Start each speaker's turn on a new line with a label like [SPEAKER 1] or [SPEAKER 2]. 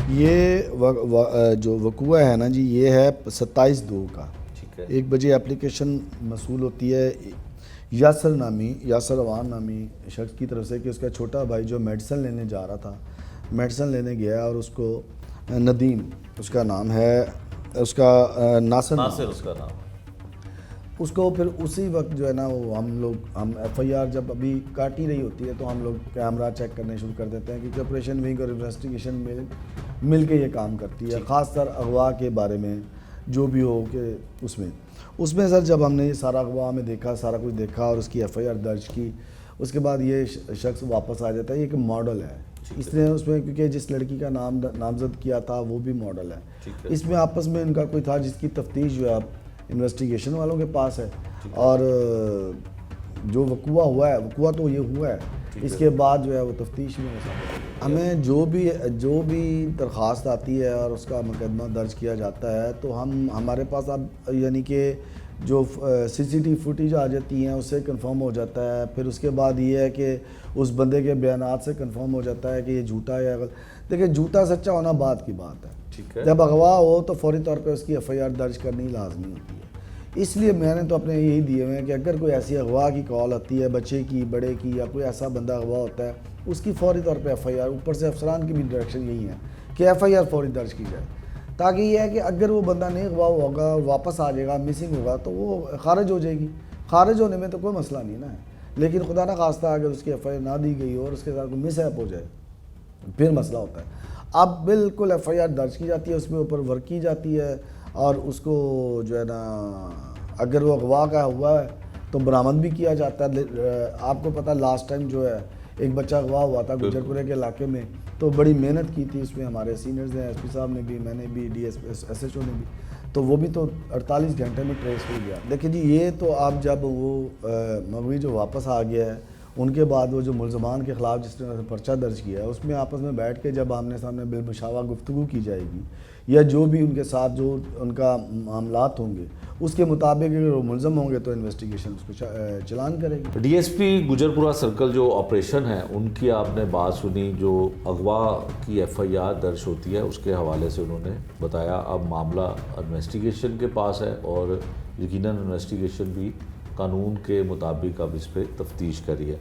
[SPEAKER 1] یہ جو وقوع ہے نا جی، یہ ہے 27/2 کا۔
[SPEAKER 2] ٹھیک ہے.
[SPEAKER 1] 1 بجے اپلیکیشن موصول ہوتی ہے یاسر عوان نامی شخص کی طرف سے کہ اس کا چھوٹا بھائی جو میڈیسن لینے جا رہا تھا، میڈیسن لینے گیا اور اس کو ندیم اس کا نام ہے، اس کا ناصر
[SPEAKER 2] اس کا نام.
[SPEAKER 1] اس کو پھر اسی وقت جو ہے نا وہ ہم ایف آئی آر جب ابھی کاٹ ہی رہی ہوتی ہے تو ہم لوگ کیمرہ چیک کرنے شروع کر دیتے ہیں، کیونکہ آپریشن ونگ اور انویسٹیگیشن مل کے یہ کام کرتی ہے، خاص طر اغوا کے بارے میں جو بھی ہو کہ اس میں سر جب ہم نے یہ سارا اغوا میں دیکھا، سارا کچھ دیکھا اور اس کی ایف آئی آر درج کی، اس کے بعد یہ شخص واپس آ جاتا ہے۔ یہ ایک ماڈل ہے، اس نے اس میں کیونکہ جس لڑکی کا نامزد کیا تھا وہ بھی ماڈل ہے، اس میں آپس میں ان کا کوئی تھا جس کی تفتیش جو ہے اب انویسٹیگیشن والوں کے پاس ہے، اور جو وقوع تو یہ ہوا ہے، اس کے بعد جو ہے وہ تفتیش میں ہو سکتا ہے۔ ہمیں جو بھی درخواست آتی ہے اور اس کا مقدمہ درج کیا جاتا ہے تو ہمارے پاس اب یعنی کہ جو سی سی ٹی وی فوٹیج آ جاتی ہیں اس سے کنفرم ہو جاتا ہے، پھر اس کے بعد یہ ہے کہ اس بندے کے بیانات سے کنفرم ہو جاتا ہے کہ یہ جھوٹا ہے یا غلط۔ دیکھیں، جھوٹا سچا ہونا بعد کی بات ہے، جب اغوا ہو تو فوری طور پہ اس کی ایف آئی آر درج کرنی لازمی ہوتی ہے۔ اس لیے میں نے تو اپنے یہی دیے ہوئے ہیں کہ اگر کوئی ایسی اغوا کی کال آتی ہے، بچے کی، بڑے کی، یا کوئی ایسا بندہ اغوا ہوتا ہے، اس کی فوری طور پہ ایف آئی آر، اوپر سے افسران کی بھی ڈائریکشن یہی ہے کہ ایف آئی آر فوری درج کی جائے، تاکہ یہ ہے کہ اگر وہ بندہ نہیں اغوا ہوگا، واپس آ جائے گا، مسنگ ہوگا تو وہ خارج ہو جائے گی۔ خارج ہونے میں تو کوئی مسئلہ نہیں نا ہے، لیکن خدا نہ خواستہ اگر اس کی ایف آئی آر نہ دی گئی اور اس کے ساتھ کوئی مس ہیپ ہو جائے پھر مسئلہ ہوتا ہے۔ اب بالکل ایف آئی آر درج کی جاتی ہے، اس میں اوپر ورک کی جاتی ہے، اور اس کو جو ہے نا اگر وہ اغوا کا ہوا ہے تو برآمد بھی کیا جاتا ہے۔ آپ کو پتہ لاسٹ ٹائم جو ہے ایک بچہ اغوا ہوا تھا گجرپورے کے علاقے میں، تو بڑی محنت کی تھی اس میں ہمارے سینئرز نے، ایس پی صاحب نے بھی، میں نے بھی، ڈی ایس ایچ او نے بھی، تو وہ بھی تو 48 گھنٹے میں ٹریس ہو گیا۔ دیکھیں جی، یہ تو آپ جب وہ مغوی جو واپس آ گیا ہے، ان کے بعد وہ جو ملزمان کے خلاف جس طرح سے پرچہ درج کیا ہے، اس میں آپس میں بیٹھ کے جب آمنے سامنے بالمشاورہ گفتگو کی جائے گی، یا جو بھی ان کے ساتھ جو ان کا معاملات ہوں گے اس کے مطابق اگر وہ ملزم ہوں گے تو انویسٹیگیشن اس کو چلان کرے گی۔
[SPEAKER 2] ڈی ایس پی گجرپورہ سرکل جو آپریشن ہے ان کی آپ نے بات سنی، جو اغوا کی ایف آئی آر درج ہوتی ہے اس کے حوالے سے انہوں نے بتایا اب معاملہ انویسٹیگیشن کے پاس ہے، اور یقیناً انویسٹیگیشن بھی قانون کے مطابق اب اس پہ تفتیش کری ہے۔